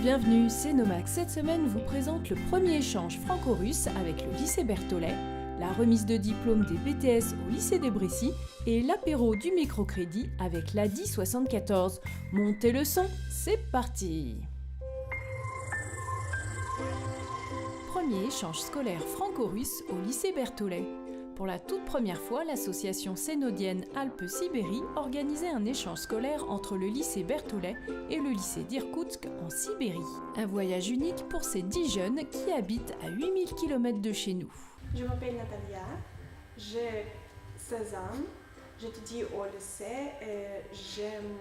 bienvenue, c'est Nomax. Cette semaine vous présente le premier échange franco-russe avec le lycée Berthollet, la remise de diplôme des BTS au lycée des Brécy et l'apéro du microcrédit avec l'ADI 74. Montez le son, c'est parti! Premier échange scolaire franco-russe au lycée Berthollet. Pour la toute première fois, l'association sénodienne Alpes-Sibérie organisait un échange scolaire entre le lycée Berthollet et le lycée d'Irkoutsk en Sibérie. Un voyage unique pour ces 10 jeunes qui habitent à 8000 km de chez nous. Je m'appelle Natalia, j'ai 16 ans, j'étudie au lycée et j'aime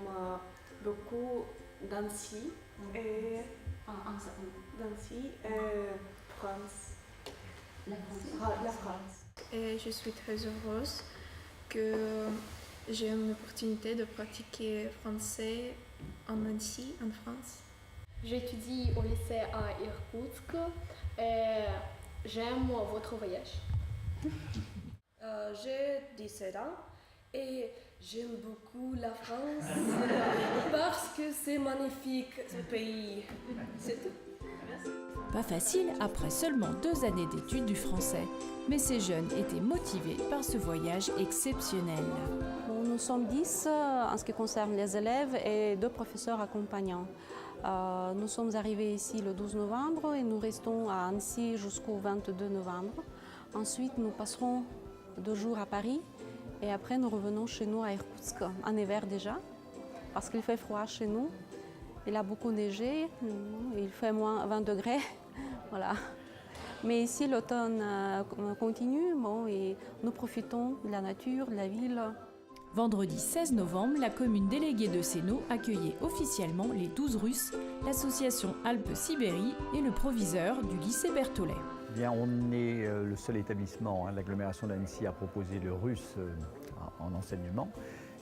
beaucoup danser et France. La France. Et je suis très heureuse que j'ai une opportunité de pratiquer français en Nancy, en France. J'étudie au lycée à Irkoutsk et j'aime votre voyage. J'ai 17 ans et j'aime beaucoup la France parce que c'est magnifique ce pays. C'est tout. Pas facile après seulement 2 années d'études du français, mais ces jeunes étaient motivés par ce voyage exceptionnel. Nous sommes 10 en ce qui concerne les élèves et 2 professeurs accompagnants. Nous sommes arrivés ici le 12 novembre et nous restons à Annecy jusqu'au 22 novembre. Ensuite, nous passerons 2 jours à Paris et après nous revenons chez nous à Irkoutsk, en hiver déjà, parce qu'il fait froid chez nous. Il a beaucoup neigé, il fait moins 20 degrés, voilà. Mais ici, l'automne continue et nous profitons de la nature, de la ville. Vendredi 16 novembre, la commune déléguée de Sénod accueillait officiellement les 12 Russes, l'association Alpes-Sibérie et le proviseur du lycée Berthollet. Bien, on est le seul établissement de l'agglomération d'Annecy à proposer le russe en enseignement.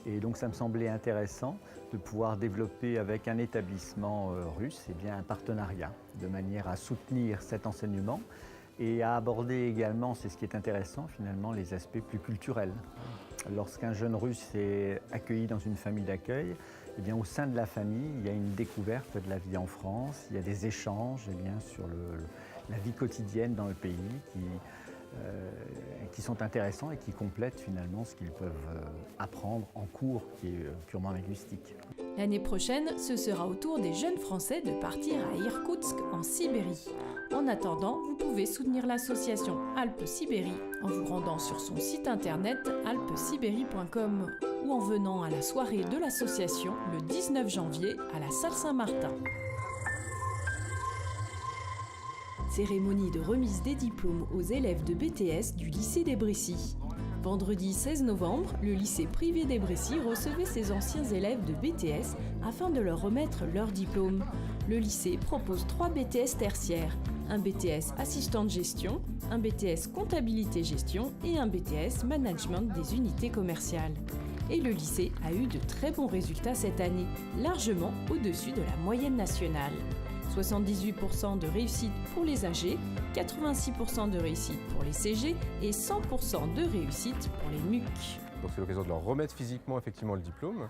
Et donc ça me semblait intéressant de pouvoir développer avec un établissement russe un partenariat, de manière à soutenir cet enseignement et à aborder également, c'est ce qui est intéressant finalement, les aspects plus culturels. Lorsqu'un jeune russe est accueilli dans une famille d'accueil, au sein de la famille, il y a une découverte de la vie en France, il y a des échanges sur la vie quotidienne dans le pays qui sont intéressants et qui complètent finalement ce qu'ils peuvent apprendre en cours qui est purement linguistique. L'année prochaine, ce sera au tour des jeunes Français de partir à Irkoutsk en Sibérie. En attendant, vous pouvez soutenir l'association Alpes-Sibérie en vous rendant sur son site internet alpesibérie.com ou en venant à la soirée de l'association le 19 janvier à la salle Saint-Martin. Cérémonie de remise des diplômes aux élèves de BTS du lycée des Brécy. Vendredi 16 novembre, le lycée privé des Brécy recevait ses anciens élèves de BTS afin de leur remettre leur diplôme. Le lycée propose 3 BTS tertiaires, un BTS assistant de gestion, un BTS comptabilité gestion et un BTS management des unités commerciales. Et le lycée a eu de très bons résultats cette année, largement au-dessus de la moyenne nationale. 78% de réussite pour les AG, 86% de réussite pour les CG et 100% de réussite pour les MUC. Donc c'est l'occasion de leur remettre physiquement effectivement le diplôme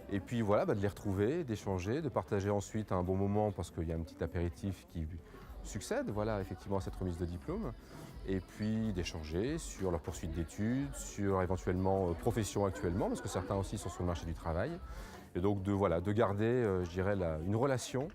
et puis voilà, de les retrouver, d'échanger, de partager ensuite un bon moment parce qu'il y a un petit apéritif qui succède effectivement à cette remise de diplôme et puis d'échanger sur leur poursuite d'études, sur éventuellement profession actuellement parce que certains aussi sont sur le marché du travail et donc de garder une relation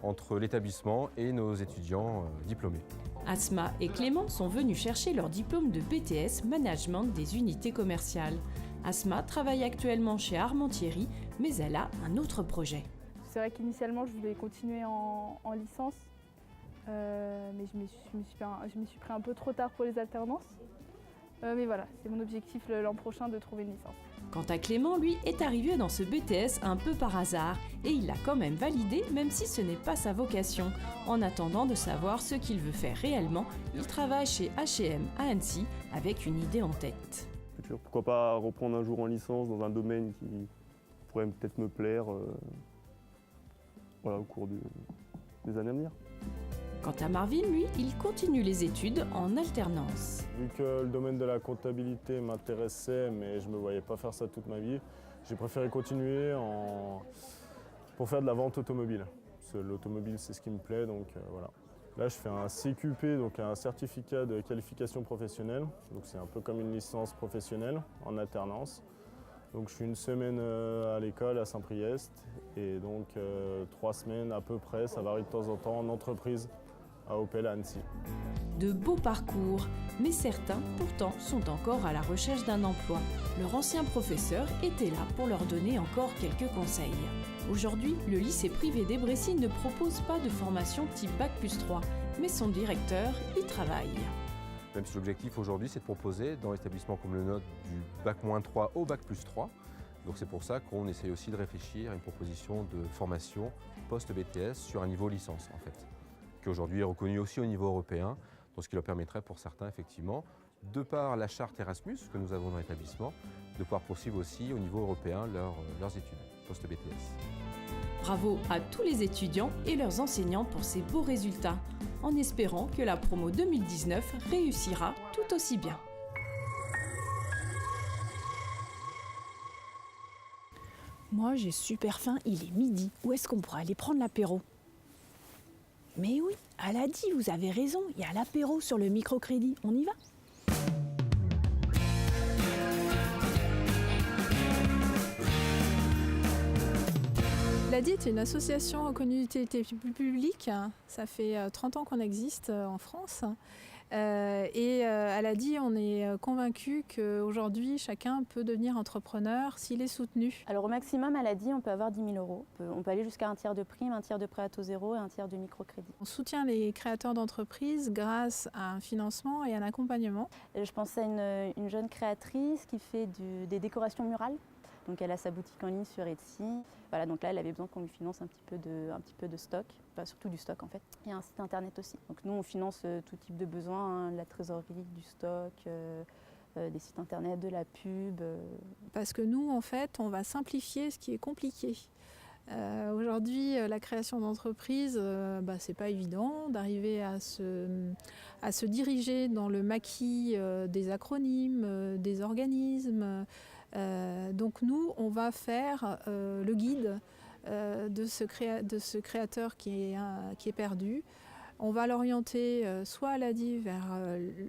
entre l'établissement et nos étudiants diplômés. Asma et Clément sont venus chercher leur diplôme de BTS Management des unités commerciales. Asma travaille actuellement chez Armentieri, mais elle a un autre projet. C'est vrai qu'initialement je voulais continuer en licence, mais je me suis pris un peu trop tard pour les alternances. Mais voilà, c'est mon objectif l'an prochain de trouver une licence. Quant à Clément, lui, est arrivé dans ce BTS un peu par hasard et il l'a quand même validé même si ce n'est pas sa vocation. En attendant de savoir ce qu'il veut faire réellement, il travaille chez H&M à Annecy avec une idée en tête. Pourquoi pas reprendre un jour en licence dans un domaine qui pourrait peut-être me plaire au cours des années à venir. Quant à Marvin, lui, il continue les études en alternance. Vu que le domaine de la comptabilité m'intéressait, mais je ne me voyais pas faire ça toute ma vie, j'ai préféré continuer pour faire de la vente automobile. L'automobile, c'est ce qui me plaît, donc voilà. Là, je fais un CQP, donc un certificat de qualification professionnelle. Donc c'est un peu comme une licence professionnelle en alternance. Donc je suis une semaine à l'école à Saint-Priest et donc 3 semaines à peu près, ça varie de temps en temps, en entreprise à Opel à Annecy. De beaux parcours, mais certains pourtant sont encore à la recherche d'un emploi. Leur ancien professeur était là pour leur donner encore quelques conseils. Aujourd'hui, le lycée privé d'Ébrécy ne propose pas de formation type Bac+3, mais son directeur y travaille. Même si l'objectif aujourd'hui, c'est de proposer dans l'établissement comme le nôtre du Bac-3 au Bac+3. Donc c'est pour ça qu'on essaye aussi de réfléchir à une proposition de formation post-BTS sur un niveau licence en fait, qui aujourd'hui est reconnu aussi au niveau européen, donc ce qui leur permettrait pour certains effectivement, de par la charte Erasmus que nous avons dans l'établissement, de pouvoir poursuivre aussi au niveau européen leurs études post-BTS. Bravo à tous les étudiants et leurs enseignants pour ces beaux résultats, en espérant que la promo 2019 réussira tout aussi bien. Moi, j'ai super faim, il est midi. Où est-ce qu'on pourra aller prendre l'apéro? Mais oui, elle a dit, vous avez raison, il y a l'apéro sur le microcrédit. On y va? L'ADI est une association reconnue d'utilité publique. Ça fait 30 ans qu'on existe en France. Et à l'ADI, on est convaincu qu'aujourd'hui, chacun peut devenir entrepreneur s'il est soutenu. Alors au maximum, à l'ADI, on peut avoir 10 000 €. On peut aller jusqu'à un tiers de prime, un tiers de prêt à taux zéro et un tiers de microcrédit. On soutient les créateurs d'entreprises grâce à un financement et un accompagnement. Je pense à une jeune créatrice qui fait des décorations murales. Donc elle a sa boutique en ligne sur Etsy. Voilà, donc là, elle avait besoin qu'on lui finance un petit peu de stock, enfin, surtout du stock en fait. Il y a un site internet aussi. Donc nous, on finance tout type de besoins, la trésorerie, du stock, des sites internet, de la pub. Parce que nous, en fait, on va simplifier ce qui est compliqué. Aujourd'hui, la création d'entreprise, c'est pas évident d'arriver à se diriger dans le maquis des acronymes, des organismes. Donc nous, on va faire le guide de ce créateur qui est perdu. On va l'orienter soit à l'ADI vers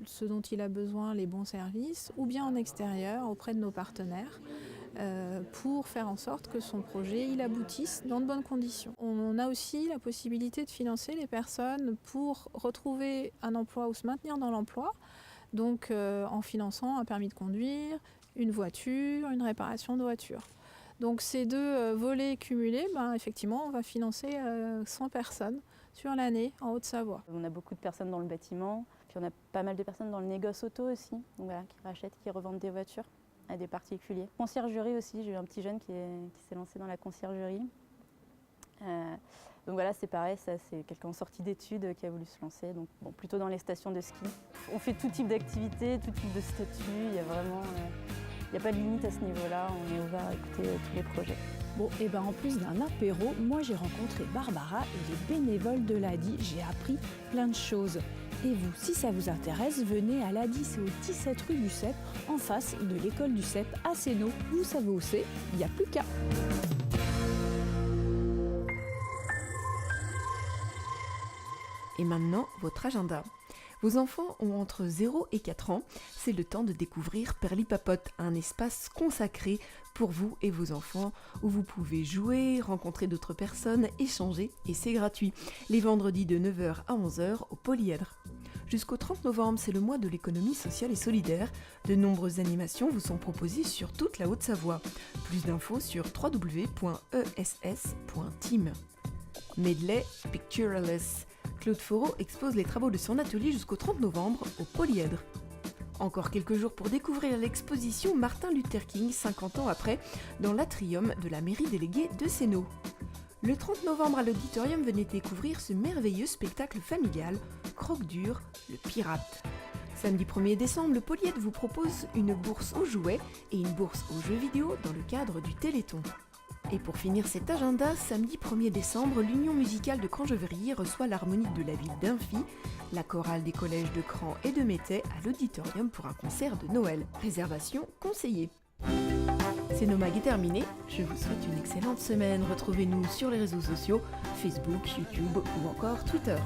ce dont il a besoin, les bons services, ou bien en extérieur auprès de nos partenaires pour faire en sorte que son projet il aboutisse dans de bonnes conditions. On a aussi la possibilité de financer les personnes pour retrouver un emploi ou se maintenir dans l'emploi, donc en finançant un permis de conduire, une voiture, une réparation de voiture. Donc ces deux volets cumulés, effectivement, on va financer 100 personnes sur l'année en Haute-Savoie. On a beaucoup de personnes dans le bâtiment, puis on a pas mal de personnes dans le négoce auto aussi, donc voilà, qui rachètent, qui revendent des voitures à des particuliers. Conciergerie aussi, j'ai eu un petit jeune qui s'est lancé dans la conciergerie. Donc voilà, c'est pareil, ça c'est quelqu'un en sortie d'études qui a voulu se lancer, donc bon, plutôt dans les stations de ski. On fait tout type d'activités, tout type de statut, il y a vraiment... Il n'y a pas de limite à ce niveau-là, on est ouvert à écouter tous les projets. Bon, et en plus d'un apéro, moi j'ai rencontré Barbara et les bénévoles de l'ADI, j'ai appris plein de choses. Et vous, si ça vous intéresse, venez à l'ADI, c'est au 17 rue du Cep, en face de l'école du Cep à Sénaux. Vous savez où c'est, il n'y a plus qu'à. Et maintenant, votre agenda. Vos enfants ont entre 0 et 4 ans, c'est le temps de découvrir Perlipapote, un espace consacré pour vous et vos enfants, où vous pouvez jouer, rencontrer d'autres personnes, échanger, et c'est gratuit, les vendredis de 9h à 11h au Polyèdre. Jusqu'au 30 novembre, c'est le mois de l'économie sociale et solidaire. De nombreuses animations vous sont proposées sur toute la Haute-Savoie. Plus d'infos sur www.ess.team. Medley Pictureless. Claude Foreau expose les travaux de son atelier jusqu'au 30 novembre au Polyèdre. Encore quelques jours pour découvrir l'exposition Martin Luther King 50 ans après dans l'atrium de la mairie déléguée de Sénaux. Le 30 novembre à l'auditorium, venez découvrir ce merveilleux spectacle familial, Croque-Dur, le pirate. Samedi 1er décembre, le Polyèdre vous propose une bourse aux jouets et une bourse aux jeux vidéo dans le cadre du Téléthon. Et pour finir cet agenda, samedi 1er décembre, l'Union musicale de Crangeverie reçoit l'harmonique de la ville d'Imphy, la chorale des collèges de Cran et de Métais à l'auditorium pour un concert de Noël. Réservation conseillée. C'est Nomag est terminé, je vous souhaite une excellente semaine. Retrouvez-nous sur les réseaux sociaux, Facebook, YouTube ou encore Twitter.